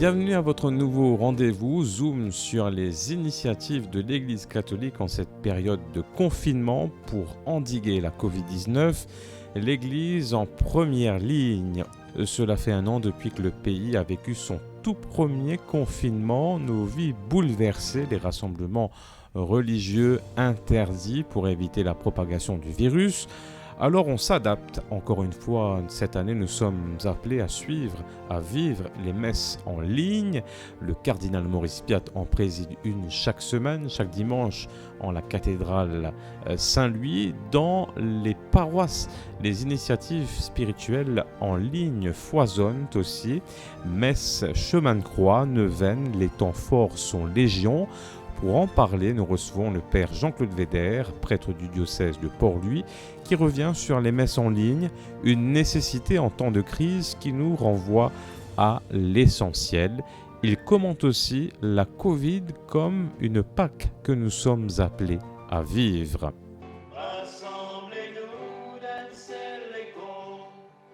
Bienvenue à votre nouveau rendez-vous Zoom sur les initiatives de l'Église catholique en cette période de confinement pour endiguer la Covid-19. L'Église en première ligne. Cela fait un an depuis que le pays a vécu son tout premier confinement, nos vies bouleversées, les rassemblements religieux interdits pour éviter la propagation du virus. Alors on s'adapte. Encore une fois, cette année, nous sommes appelés à vivre les messes en ligne. Le cardinal Maurice Piat en préside une chaque semaine, chaque dimanche, en la cathédrale Saint-Louis. Dans les paroisses, les initiatives spirituelles en ligne foisonnent aussi. Messe, chemin de croix, neuvaine, les temps forts sont légion. Pour en parler, nous recevons le père Jean-Claude Védère, prêtre du diocèse de Port-Louis, qui revient sur les messes en ligne, une nécessité en temps de crise qui nous renvoie à l'essentiel. Il commente aussi la Covid comme une Pâque que nous sommes appelés à vivre. Rassemblez-nous d'un seul écho,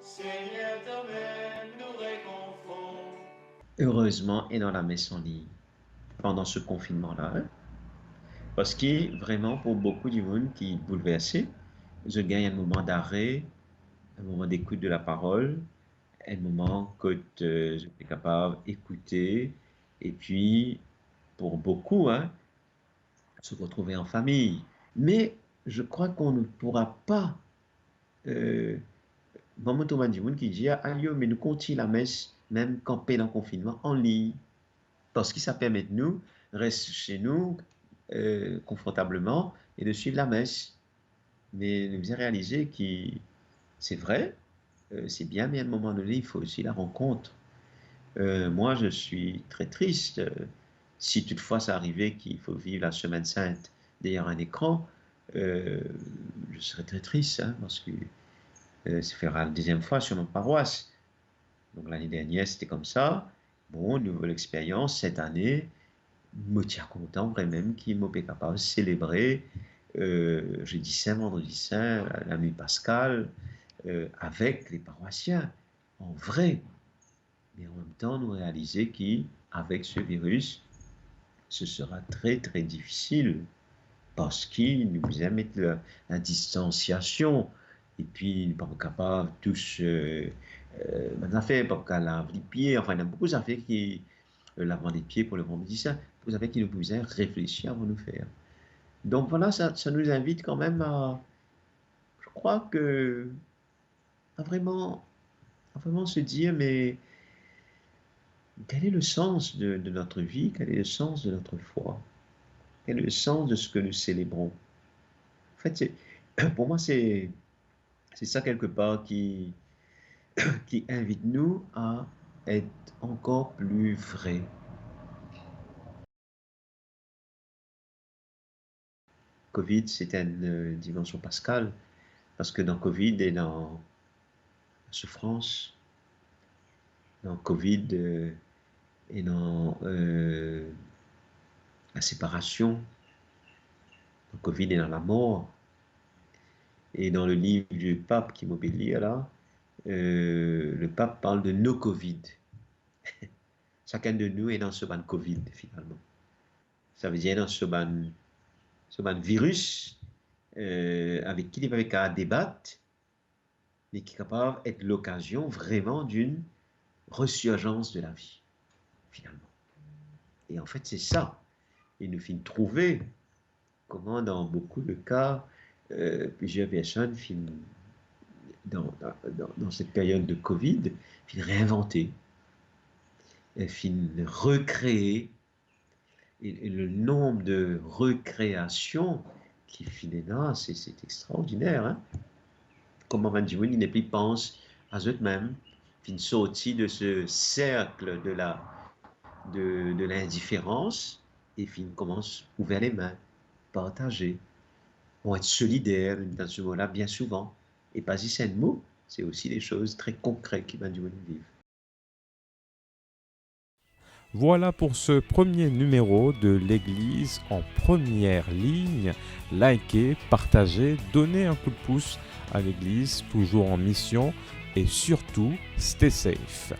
Seigneur t'emmène, nous réconfort. Heureusement, et dans la messe en ligne, pendant ce confinement-là, parce que vraiment, pour beaucoup de monde qui est bouleversé, je gagne un moment d'arrêt, un moment d'écoute de la parole, un moment que je suis capable d'écouter, et puis, pour beaucoup, se retrouver en famille. Mais je crois qu'on ne pourra pas, moment où du monde qui dit, mais nous continuons la messe, même camper dans le confinement, en ligne. Parce que ça permet de nous rester chez nous confortablement et de suivre la messe. Mais nous avons réalisé que c'est vrai, c'est bien, mais à un moment donné, il faut aussi la rencontre. Moi, je suis très triste. Si toutefois ça arrivait qu'il faut vivre la Semaine Sainte derrière un écran, je serais très triste, parce que ça fera la deuxième fois sur notre paroisse. Donc l'année dernière, c'était comme ça. Bon, nouvelle expérience cette année, je me tiens content vraiment qu'il m'ait capable de célébrer jeudi saint, vendredi saint, la nuit pascale, avec les paroissiens, en vrai. Mais en même temps, nous réaliser qu'avec ce virus, ce sera très très difficile parce qu'il nous aime mettre la distanciation et puis nous ne sommes pas capables tous affaires, pas qu'à laver les pieds, enfin il y a beaucoup d'affaires qui lavant les pieds pour le vendredi saint, vous savez qu'il nous pouvait réfléchir avant de nous faire. Donc voilà, ça nous invite quand même je crois que à vraiment se dire, mais quel est le sens de notre vie, quel est le sens de notre foi, quel est le sens de ce que nous célébrons. En fait, pour moi, c'est ça quelque part qui invite nous à être encore plus vrais. Covid, c'était une dimension pascale, parce que dans Covid et dans la souffrance, dans Covid et dans la séparation, dans Covid et dans la mort, et dans le livre du pape qui m'obélit là, le pape parle de nos Covid. Chacun de nous est dans ce ban Covid finalement. Ça veut dire dans ce ban virus avec qui il va qu'à débattre, mais qui est capable d'être l'occasion vraiment d'une ressurgence de la vie, finalement. Et en fait, c'est ça. Et nous finissons de trouver comment, dans beaucoup de cas, plusieurs personnes finissent, dans cette période de Covid, finissent réinventer, finissent de recréer. Et le nombre de recréations qui finit là, c'est extraordinaire. Comment Mandiwouni n'est plus pense à eux-mêmes, finit sortir de ce cercle de l'indifférence et finit commence à ouvrir les mains, partager, pour être solidaire dans ce mot-là bien souvent. Et pas si c'est un mot, c'est aussi des choses très concrètes qui Mandiwouni vivent. Voilà pour ce premier numéro de l'Église en première ligne. Likez, partagez, donnez un coup de pouce à l'Église, toujours en mission, et surtout, stay safe.